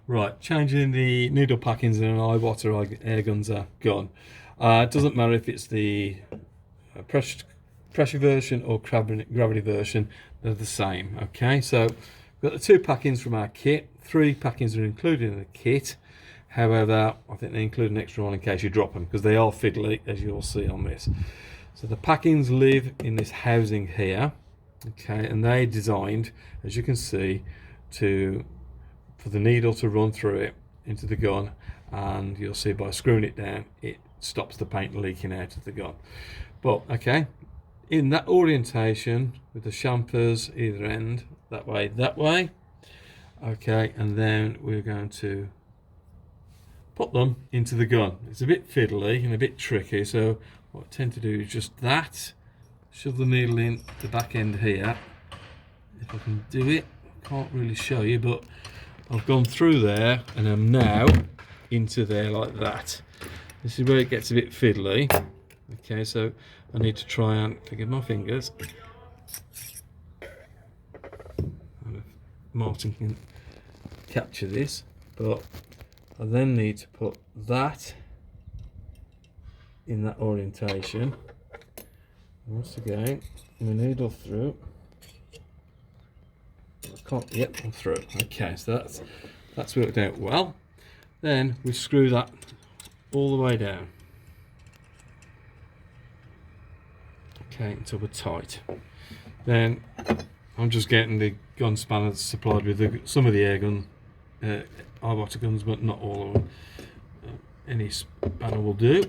Right, changing the needle packings in an Iwata Air Gunza gun. It doesn't matter if it's the pressure version or gravity version, they're the same. Okay, so we've got the two packings from our kit. 3 packings are included in the kit. However, I think they include an extra one in case you drop them because they are fiddly, as you'll see on this. So the packings live in this housing here. Okay, and they're designed, as you can see, for the needle to run through it into the gun, and you'll see by screwing it down it stops the paint leaking out of the gun. But okay, in that orientation with the chamfers either end, that way, okay, and then we're going to put them into the gun. It's a bit fiddly and a bit tricky, so what I tend to do is just that, shove the needle in the back end here. If I can do it, I can't really show you, but I've gone through there and I'm now into there like that. This is where it gets a bit fiddly. Okay, so I need to try and forgive my fingers. Martin can capture this, but I then need to put that in that orientation. Once again, my needle through. I can't, yep, I'm through. Okay, so that's worked out well. Then we screw that all the way down. Okay, until we're tight. Then I'm just getting the gun spanners supplied with some of the air gun Iwata guns, but not all of them. Any spanner will do.